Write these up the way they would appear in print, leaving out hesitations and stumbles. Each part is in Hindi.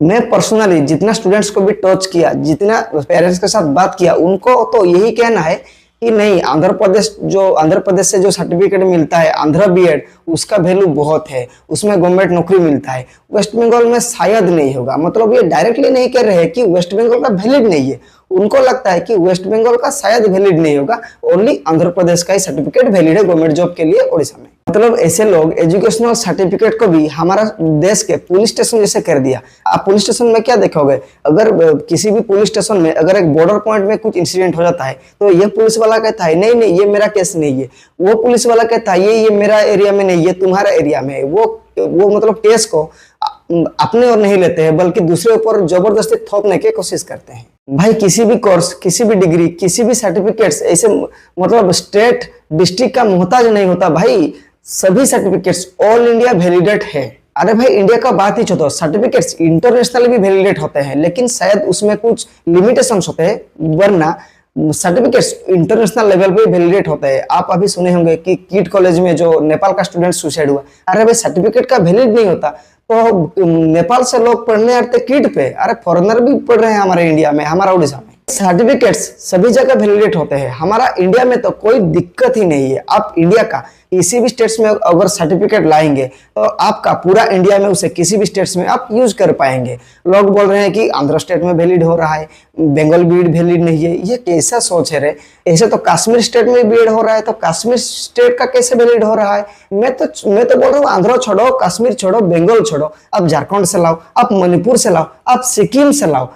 मैं पर्सनली जितना स्टूडेंट्स को भी टच किया, जितना पेरेंट्स के साथ बात किया, उनको तो यही कहना है कि नहीं, आंध्र प्रदेश से जो सर्टिफिकेट मिलता है आंध्र बीएड, उसका वैल्यू बहुत है, उसमें गवर्नमेंट नौकरी मिलता है। वेस्ट बंगाल में शायद नहीं होगा। मतलब ये डायरेक्टली नहीं कह रहे हैं कि वेस्ट बंगाल का वैलिड नहीं है, उनको लगता है कि वेस्ट बंगाल का शायद वैलिड नहीं होगा, ओनली आंध्र प्रदेश का ही सर्टिफिकेट वैलिड है गवर्नमेंट जॉब के लिए ओडिशा में। मतलब ऐसे लोग एजुकेशनल सर्टिफिकेट को भी हमारा देश के पुलिस स्टेशन जैसे कर दिया। आप पुलिस स्टेशन में क्या देखोगे, अगर किसी भी पुलिस स्टेशन में अगर एक बॉर्डर पॉइंट में कुछ इंसिडेंट हो जाता है तो ये पुलिस वाला कहता है नहीं नहीं ये मेरा केस नहीं है, वो पुलिस वाला कहता है ये मेरा एरिया में नहीं, ये तुम्हारा एरिया में है। वो मतलब केस को अपने और नहीं लेते हैं, बल्कि दूसरे ऊपर जबरदस्ती थोपने की कोशिश करते हैं। भाई किसी भी कोर्स, किसी भी डिग्री, किसी भी सर्टिफिकेट्स ऐसे मतलब स्टेट डिस्ट्रिक्ट का मोहताज नहीं होता भाई। सभी सर्टिफिकेट्स ऑल इंडिया वैलिडेट है। अरे भाई इंडिया का बात ही छोड़ो, सर्टिफिकेट्स इंटरनेशनल भी वैलिडेट होते हैं, लेकिन शायद उसमें कुछ लिमिटेशंस होते हैं, वरना सर्टिफिकेट्स इंटरनेशनल लेवल पे वैलिडेट होते हैं। आप अभी सुने होंगे कि किट कॉलेज में जो नेपाल का स्टूडेंट सुसाइड हुआ। अरे भाई सर्टिफिकेट का वैलिड नहीं होता तो नेपाल से लोग पढ़ने आते किट पे, अरे फॉरेनर भी पढ़ रहे हैं हमारे इंडिया में, हमारा उड़ीसा में। सर्टिफिकेट्स सभी जगह वैलिडेट होते हैं। हमारा इंडिया में तो कोई दिक्कत ही नहीं है। आप इंडिया का किसी भी स्टेट्स में अगर सर्टिफिकेट लाएंगे तो आपका पूरा इंडिया में उसे किसी भी स्टेट्स में आप यूज कर पाएंगे। लोग बोल रहे हैं कि आंध्र स्टेट में वैलिड हो रहा है, बंगाल बीएड वैलिड नहीं है, ये कैसा सोच है रे। ऐसे तो कश्मीर स्टेट में बीएड हो रहा है, तो कश्मीर स्टेट का कैसे वैलिड हो रहा है। मैं तो बोल रहा हूँ आंध्र छोड़ो, कश्मीर छोड़ो, बंगाल छोड़ो, आप झारखंड से लाओ, आप मणिपुर से लाओ, आप सिक्किम से लाओ,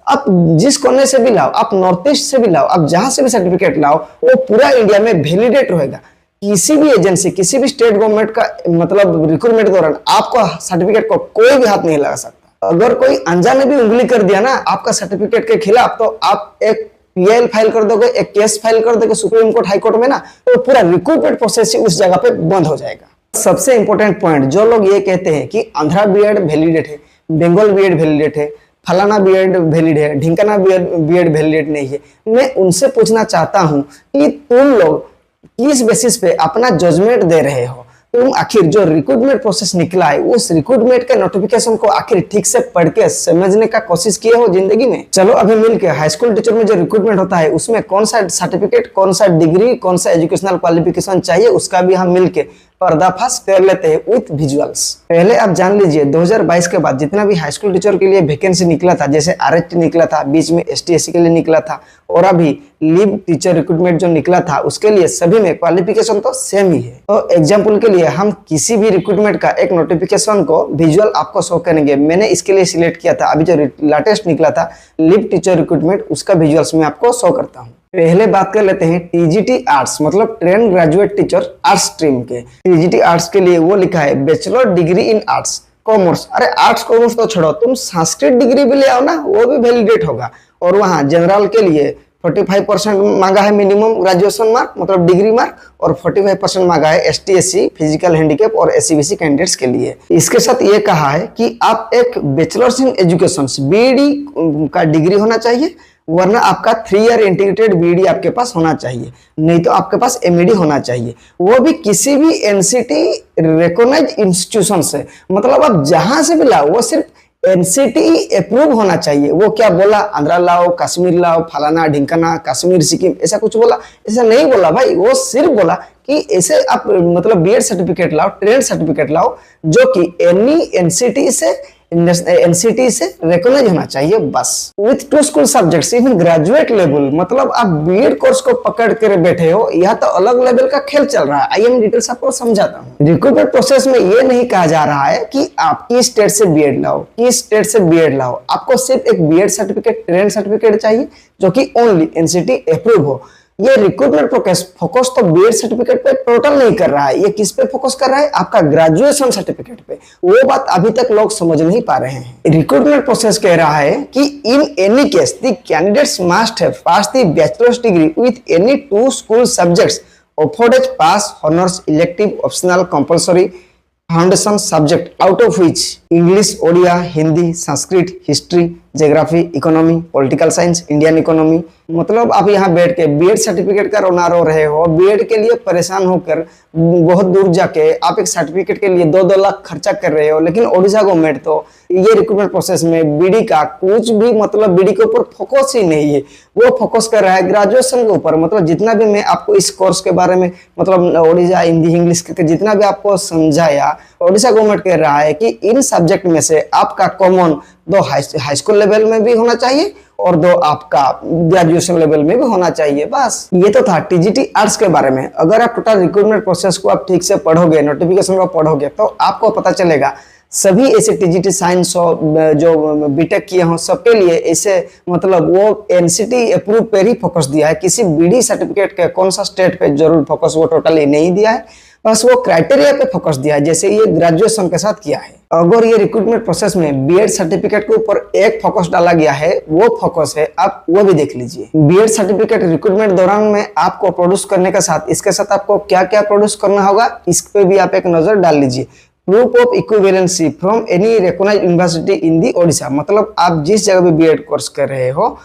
आप जिस कोने से भी लाओ, आप नॉर्थ ईस्ट से भी लाओ, आप जहां से भी सर्टिफिकेट लाओ, वो पूरा इंडिया में वैलिडेट रहेगा। किसी भी एजेंसी, किसी भी स्टेट गवर्नमेंट का मतलब रिक्रूटमेंट दौरान आपको सर्टिफिकेट को कोई भी हाथ नहीं लगा सकता। अगर कोई अनजाने भी उंगली कर दिया ना आपका सर्टिफिकेट के खिलाफ, तो आप एक पीआईएल फाइल कर दोगे, एक केस फाइल कर दोगे सुप्रीम कोर्ट, हाई कोर्ट में ना, तो पूरा रिक्रूटमेंट प्रोसेस ही उस जगह पे बंद हो जाएगा। सबसे इंपॉर्टेंट पॉइंट, जो लोग ये कहते हैं कि आंध्रा बीएड वैलिडेट है, बंगाल बीएड वैलिडेट है, फलाना बीएड वैलिड है, ढिंकाना बीएड वैलिड नहीं है, मैं उनसे पूछना चाहता हूं कि तुम लोग किस बेसिस पे अपना जजमेंट दे रहे हो। तुम आखिर जो रिक्रूटमेंट प्रोसेस निकला है, उस रिक्रूटमेंट के नोटिफिकेशन को आखिर ठीक से पढ़ के समझने का कोशिश किए हो जिंदगी में। चलो अभी मिलके हाई स्कूल टीचर में जो रिक्रूटमेंट होता है उसमें कौन सा सर्टिफिकेट, कौन सा डिग्री, कौन सा एजुकेशनल क्वालिफिकेशन चाहिए, उसका भी हम मिलके पर्दाफाश कर लेते हैं विथ विजुअल्स। पहले आप जान लीजिए 2022 के बाद जितना भी हाई स्कूल टीचर के लिए वैकेंसी निकला था, जैसे आरएचटी निकला था, बीच में एसटीएससी के लिए निकला था, और अभी लीव टीचर रिक्रूटमेंट जो निकला था, उसके लिए सभी में क्वालिफिकेशन तो सेम ही है। तो एग्जाम्पल के लिए हम किसी भी रिक्रूटमेंट का एक नोटिफिकेशन को विजुअल आपको शो करेंगे। मैंने इसके लिए सिलेक्ट किया था अभी जो लेटेस्ट निकला था लीव टीचर रिक्रूटमेंट, उसका विजुअल्स में आपको शो करता हूँ। पहले बात कर लेते हैं टीजीटी आर्ट्स, मतलब train graduate teacher arts stream के। टीजीटी आर्ट्स के लिए वो लिखा है bachelor degree in arts commerce. अरे आर्ट्स कॉमर्स तो छोड़ो, तुम संस्कृत डिग्री भी ले आओ ना, वो भी वैलिडेट होगा। और वहाँ जनरल के लिए 45% मांगा है मिनिमम ग्रेजुएशन मार्क, मतलब डिग्री मार्क, और 45% मांगा है एसटीएससी, फिजिकल हैंडीकैप और एससीबीसी कैंडिडेट्स के लिए। इसके साथ ये कहा है कि आप एक बैचलर्स इन एजुकेशन बीईडी का डिग्री होना चाहिए, वरना आपका 3 ईयर इंटीग्रेटेड बीईडी आपके पास होना चाहिए, नहीं तो आपके पास एमईडी होना चाहिए, वो भी किसी भी एनसीटी रिकॉग्नाइज्ड इंस्टीट्यूशन से। मतलब आप जहां से भी लाओ वो सिर्फ एनसीटी अप्रूव होना चाहिए। वो क्या बोला, आंध्रा लाओ, कश्मीर लाओ, फलाना ढिंकाना, कश्मीर सिक्किम, ऐसा कुछ बोला? ऐसा नहीं बोला भाई, वो सिर्फ बोला कि ऐसे आप मतलब बीएड सर्टिफिकेट लाओ, ट्रेड सर्टिफिकेट लाओ, जो कि एनसीटी से रिकॉग्नाइज होना चाहिए बस। With 2 school subjects even graduate level, मतलब आप बीएड कोर्स को पकड़ कर बैठे हो, यह तो अलग लेवल का खेल चल रहा है। आइए मैं डिटेल्स आपको समझाता हूँ। रिक्रूटमेंट प्रोसेस में ये नहीं कहा जा रहा है कि आप किस स्टेट से बीएड लाओ, किस स्टेट से बीएड लाओ, आपको सिर्फ एक बीएड सर्टिफिकेट, ट्रेड सर्टिफिकेट चाहिए जो कि ओनली एनसीटी अप्रूव हो। ये रिक्रूटमेंट फोकस तो बीएड सर्टिफिकेट पे टोटल नहीं कर रहा है, ये किस पे फोकस कर रहा है, आपका ग्रेजुएशन सर्टिफिकेट पे। वो बात अभी तक लोग समझ नहीं पा रहे हैं। रिक्रूटमेंट प्रोसेस कह रहा है कि in any case the candidates must have passed the bachelors degree with any 2 school subjects offered as pass, honors, elective, optional, compulsory, foundation subject out of which English, Odia, Hindi, Sanskrit, history, geography, economy, political science, Indian economy. मतलब आप यहाँ बैठ के बीएड सर्टिफिकेट का रोना रो रहे हो, बीएड के लिए परेशान होकर बहुत दूर जाके आप एक सर्टिफिकेट के लिए 2-2 लाख खर्चा कर रहे हो, लेकिन ओडिशा गवर्नमेंट तो ये रिक्रूटमेंट प्रोसेस में बीडी का कुछ भी मतलब बीडी के ऊपर फोकस ही नहीं है। वो फोकस कर रहा है ग्रेजुएशन के ऊपर। मतलब जितना भी मैं आपको इस कोर्स के बारे में मतलब ओडिशा, हिंदी, इंग्लिश के जितना भी आपको समझाया, ओडिशा गवर्नमेंट कह रहा है कि इन सब्जेक्ट में से आपका कॉमन 2 हाई स्कूल लेवल में भी होना चाहिए और 2 आपका ग्रेजुएशन लेवल में भी होना चाहिए। बस ये तो था टीजीटी आर्ट्स के बारे में। अगर आप टोटल रिक्रूटमेंट प्रोसेस को आप ठीक से पढ़ोगे, नोटिफिकेशन को पढ़ोगे, तो आपको पता चलेगा सभी ऐसे टीजीटी साइंस हो जो बीटेक किए हों सबके लिए ऐसे मतलब वो एनसीटी अप्रूव पर ही फोकस दिया है। किसी बीडी सर्टिफिकेट के कौन सा स्टेट पे जरूर फोकस वो टोटली नहीं दिया है, बस वो क्राइटेरिया पे फोकस दिया है जैसे ये ग्रेजुएशन के साथ किया है। अगर ये रिक्रूटमेंट प्रोसेस में बीएड सर्टिफिकेट के ऊपर एक फोकस डाला गया है, वो फोकस है, आप वो भी देख लीजिए। बीएड सर्टिफिकेट रिक्रूटमेंट दौरान में आपको प्रोड्यूस करने के साथ इसके साथ आपको क्या क्या प्रोड्यूस करना होगा, इस पे भी आप एक नजर डाल लीजिए। Proof of equivalency from any recognised university in the Odisha. मतलब आप जिस जगह भी बीएड कोर्स कर रहे हो,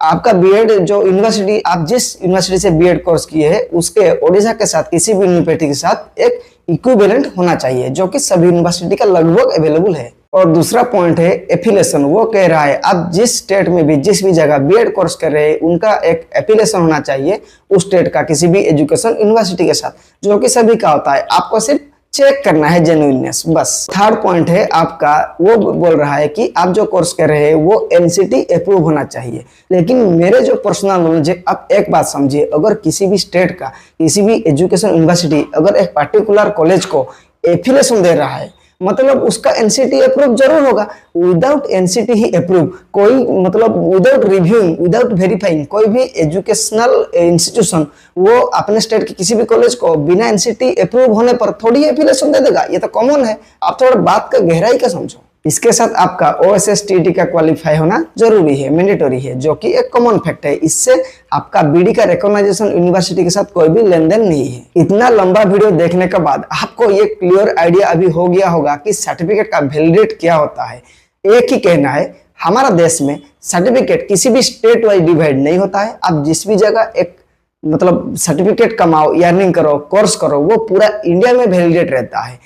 आपका बीएड जो यूनिवर्सिटी, आप जिस यूनिवर्सिटी से बीएड कोर्स किए हैं उसके ओडिशा के साथ किसी भी यूनिवर्सिटी के साथ एक इक्विवेलेंट होना चाहिए, जो कि सभी यूनिवर्सिटी का लगभग अवेलेबल है। और दूसरा पॉइंट है एफिलिएशन। वो कह रहा है आप जिस स्टेट में भी जिस भी जगह बीएड कोर्स कर रहे हैं उनका एक एफिलिएशन होना चाहिए उस स्टेट का किसी भी एजुकेशन यूनिवर्सिटी के साथ, जो कि सभी का होता है। आपको सिर्फ चेक करना है जेन्युइननेस, बस। थर्ड पॉइंट है आपका, वो बोल रहा है कि आप जो कोर्स कर रहे हैं वो एनसीटी अप्रूव होना चाहिए। लेकिन मेरे जो पर्सनल नॉलेज है, आप एक बात समझिए, अगर किसी भी स्टेट का किसी भी एजुकेशन यूनिवर्सिटी अगर एक पर्टिकुलर कॉलेज को एफिलिएशन दे रहा है, मतलब उसका एनसीटी अप्रूव जरूर होगा। विदाउट एनसीटी ही अप्रूव कोई मतलब विदाउट रिव्यूइंग, विदाउट वेरीफाइंग कोई भी एजुकेशनल इंस्टीट्यूशन वो अपने स्टेट के किसी भी कॉलेज को बिना एनसीटी अप्रूव होने पर थोड़ी एफिलिएशन दे देगा। ये तो कॉमन है। आप थोड़ा बात का गहराई का समझो। इसके साथ आपका OSSTT का क्वालिफाई होना जरूरी है, मैंडेटरी है, जो कि एक कॉमन फैक्ट है। इससे आपका बीडी का रिकॉग्नाइजेशन यूनिवर्सिटी के साथ कोई भी लेन देन नहीं है। इतना लंबा वीडियो देखने के बाद आपको ये क्लियर आइडिया अभी हो गया होगा कि सर्टिफिकेट का वैलिडेट क्या होता है। एक ही कहना है, हमारा देश में सर्टिफिकेट किसी भी स्टेट वाइज डिवाइड नहीं होता है। आप जिस भी जगह एक मतलब सर्टिफिकेट कमाओ, अर्निंग करो, कोर्स करो, वो पूरा इंडिया में वैलिडेट रहता है।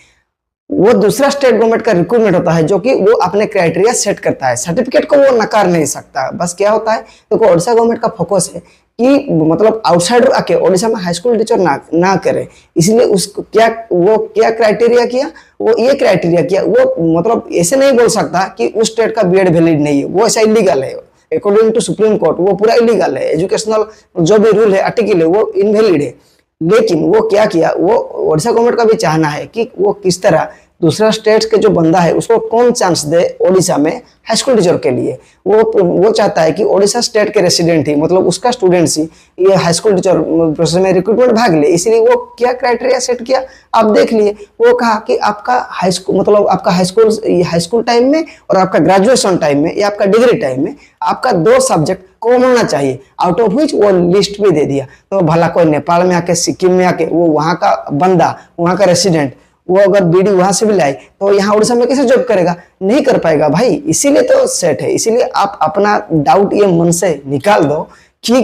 वो दूसरा स्टेट गवर्नमेंट का रिक्रूटमेंट होता है जो कि वो अपने क्राइटेरिया सेट करता है। सर्टिफिकेट को वो नकार नहीं सकता। बस क्या होता है, तो ओडिशा गवर्नमेंट का फोकस है कि मतलब आउटसाइडर आके ओडिशा में हाई स्कूल टीचर ना करे, इसलिए उसको क्या क्राइटेरिया किया, वो ये क्राइटेरिया किया। वो मतलब ऐसे नहीं बोल सकता कि उस स्टेट का बीएड वैलिड नहीं है, वो ऐसा इलीगल है। अकॉर्डिंग टू सुप्रीम कोर्ट वो पूरा इलीगल है। एजुकेशनल जो भी रूल है, आर्टिकल है, वो इनवैलिड है। लेकिन वो क्या किया, वो ओडिशा गवर्नमेंट का भी चाहना है कि वो किस तरह दूसरा स्टेट के जो बंदा है उसको कौन चांस दे ओडिशा में हाई स्कूल टीचर के लिए। वो चाहता है कि ओडिशा स्टेट के रेसिडेंट ही मतलब उसका स्टूडेंट्स ही ये हाई स्कूल टीचर प्रोसेस में रिक्रूटमेंट भाग ले। इसीलिए वो क्या क्राइटेरिया सेट किया आप देख लिए। वो कहा कि आपका हाई स्कूल मतलब आपका हाई स्कूल टाइम में और आपका ग्रेजुएशन टाइम में या आपका डिग्री टाइम में आपका 2 सब्जेक्ट कॉमन होना चाहिए। आउट ऑफ विच वो लिस्ट भी दे दिया। तो भला कोई नेपाल में आके, सिक्किम में आके, वो वहां का बंदा, वहां का रेसिडेंट, वो अगर बीडी वहां से भी लाए तो यहाँ उड़ीसा में कैसे जॉब करेगा? नहीं कर पाएगा भाई। इसीलिए तो सेट है। इसीलिए आप अपना डाउट ये मन से निकाल दो कि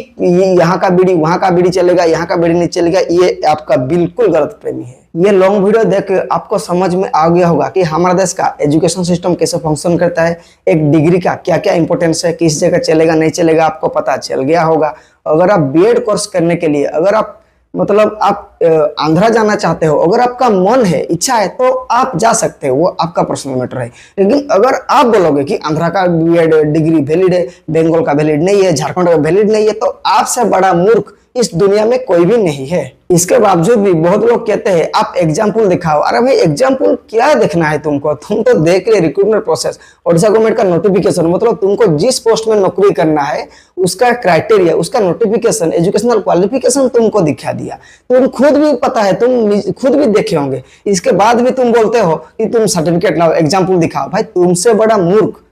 यहाँ का बीडी वहां का बीडी चलेगा, यहाँ का बीडी नहीं चलेगा। ये आपका बिल्कुल गलत प्रेमी है। ये लॉन्ग वीडियो देख के आपको समझ में आ गया होगा कि हमारे देश का एजुकेशन सिस्टम कैसे फंक्शन करता है, एक डिग्री का क्या क्या इंपॉर्टेंस है, किस जगह चलेगा नहीं चलेगा, आपको पता चल गया होगा। अगर आप बीएड कोर्स करने के लिए अगर आप मतलब आप आंध्रा जाना चाहते हो, अगर आपका मन है, इच्छा है, तो आप जा सकते हो, वो आपका पर्सनल मैटर है। लेकिन अगर आप बोलोगे कि आंध्रा का बीएड डिग्री वैलिड है, बंगाल का वैलिड नहीं है, झारखंड का वैलिड नहीं है, तो आपसे बड़ा मूर्ख इस दुनिया में कोई भी नहीं है। इसके बावजूद भी बहुत लोग कहते हैं आप एग्जाम्पल दिखाओ। अरे भाई एग्जाम्पल क्या देखना है तुमको? तुम तो देख ले रिक्रूटमेंट प्रोसेस, ओडिशा गवर्नमेंट का नोटिफिकेशन, मतलब तुमको जिस पोस्ट में नौकरी करना है उसका क्राइटेरिया, उसका नोटिफिकेशन, एजुकेशनल क्वालिफिकेशन तुमको दिखा दिया। तुम खुद भी पता है, तुम खुद भी देखे होंगे। इसके बाद भी तुम बोलते हो कि तुम सर्टिफिकेट लाओ, एग्जाम्पल दिखाओ। भाई तुमसे बड़ा मूर्ख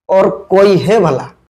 और कोई है भला?